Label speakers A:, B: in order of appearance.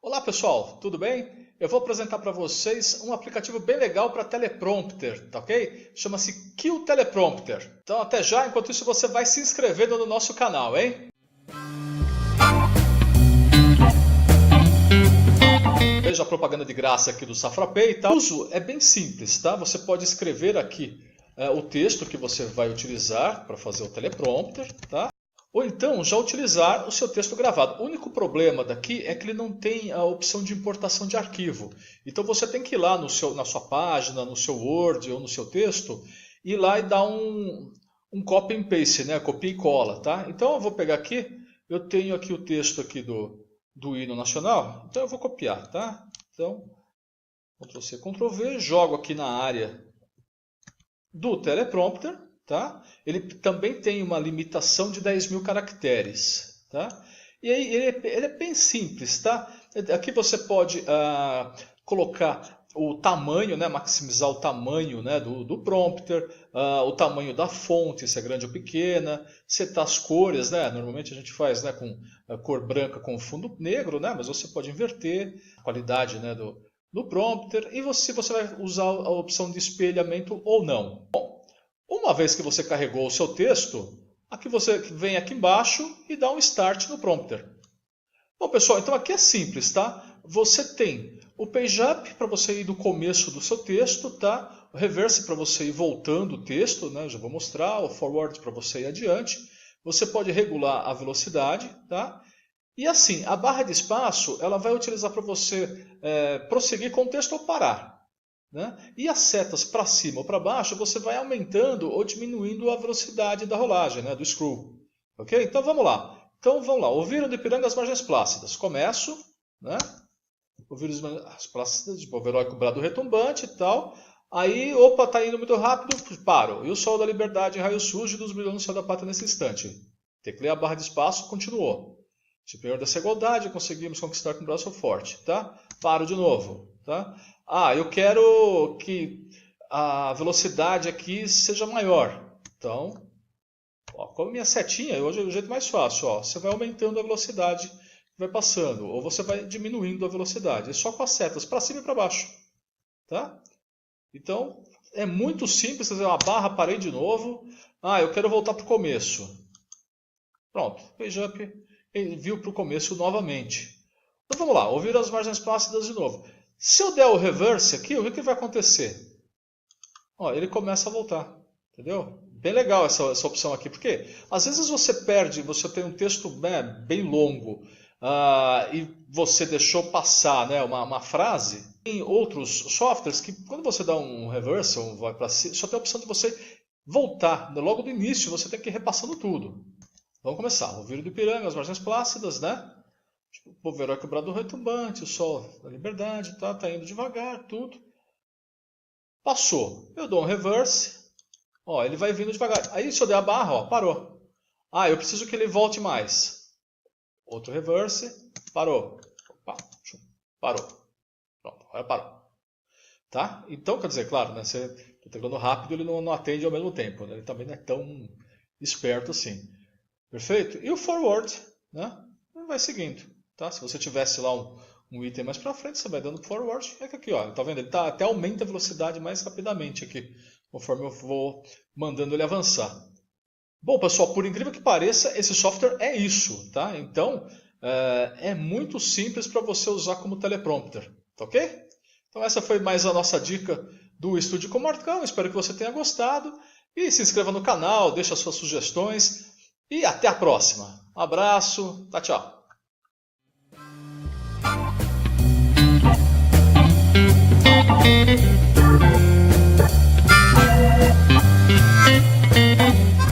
A: Olá pessoal, tudo bem? Eu vou apresentar para vocês um aplicativo bem legal para teleprompter, tá ok? Chama-se Kill Teleprompter. Então até já, enquanto isso você vai se inscrevendo no nosso canal, hein? Veja a propaganda de graça aqui do SafraPay, tá? O uso é bem simples, tá? Você pode escrever aqui o texto que você vai utilizar para fazer o teleprompter, tá? Ou então já utilizar o seu texto gravado. O único problema daqui é que ele não tem a opção de importação de arquivo. Então você tem que ir lá na sua página, no seu Word ou no seu texto, ir lá e dar um copy and paste, né? Copia e cola, tá? Então eu vou pegar aqui, eu tenho aqui o texto aqui do hino nacional, então eu vou copiar, tá? Então, Ctrl+C, Ctrl+V, jogo aqui na área do teleprompter. Tá? Ele também tem uma limitação de 10.000 caracteres. Tá? E aí ele é bem simples. Tá? Aqui você pode colocar o tamanho, né? Maximizar o tamanho, né? do prompter, o tamanho da fonte, se é grande ou pequena, setar as cores. Né? Normalmente a gente faz, né, com a cor branca com fundo negro, né? Mas você pode inverter a qualidade, né, do prompter e você vai usar a opção de espelhamento ou não. Bom, uma vez que você carregou o seu texto, aqui você vem aqui embaixo e dá um Start no prompter. Bom, pessoal, então aqui é simples, tá? Você tem o PageUp para você ir do começo do seu texto, tá? O Reverse para você ir voltando o texto, né? Já vou mostrar. O Forward para você ir adiante. Você pode regular a velocidade, tá? E assim, a barra de espaço, ela vai utilizar para você prosseguir com o texto ou parar. Né? E as setas para cima ou para baixo, você vai aumentando ou diminuindo a velocidade da rolagem, né? Do scroll. Ok? Então vamos lá. Ouviram do Ipiranga as margens plácidas. Começo. Né? Ouviram as plácidas de povo heróico brado retumbante e tal. Aí, opa, está indo muito rápido, paro. E o sol da liberdade em raio sujo dos brilhando no céu da pátria nesse instante. Teclei a barra de espaço, continuou. Superior dessa igualdade, conseguimos conquistar com o braço forte. Tá? Paro de novo. Tá? Eu quero que a velocidade aqui seja maior. Então, com a minha setinha, hoje é o jeito mais fácil. Você vai aumentando a velocidade que vai passando, ou você vai diminuindo a velocidade. É só com as setas para cima e para baixo. Tá? Então, é muito simples fazer uma barra, parei de novo. Eu quero voltar para o começo. Pronto, PageUp viu para o começo novamente. Então vamos lá, ouvir as margens plácidas de novo. Se eu der o reverse aqui, o que vai acontecer? Ele começa a voltar. Entendeu? Bem legal essa opção aqui, porque às vezes você perde, você tem um texto bem longo e você deixou passar, né, uma frase. Tem outros softwares que quando você dá um reverse ou vai para cima, só tem a opção de você voltar. Logo do início você tem que ir repassando tudo. Vamos começar. Ouvir do Ipiranga, as margens plácidas, né? O povo heróico brado retumbante, o sol da liberdade, tá indo devagar, tudo. Passou. Eu dou um reverse. Ele vai vindo devagar. Aí se eu der a barra, parou. Eu preciso que ele volte mais. Outro reverse. Parou. Opa, parou. Pronto, agora parou. Tá? Então, quer dizer, claro, né? Você está teclando rápido, ele não atende ao mesmo tempo. Né? Ele também não é tão esperto assim. Perfeito? E o forward, né? Vai seguindo. Tá? Se você tivesse lá um item mais para frente, você vai dando forward. É que aqui, tá vendo? Ele até aumenta a velocidade mais rapidamente aqui, conforme eu vou mandando ele avançar. Bom, pessoal, por incrível que pareça, esse software é isso. Tá? Então, é muito simples para você usar como teleprompter. Tá ok? Então, essa foi mais a nossa dica do Estude com Marcão. Espero que você tenha gostado. E se inscreva no canal, deixe as suas sugestões. E até a próxima. Um abraço. Tchau.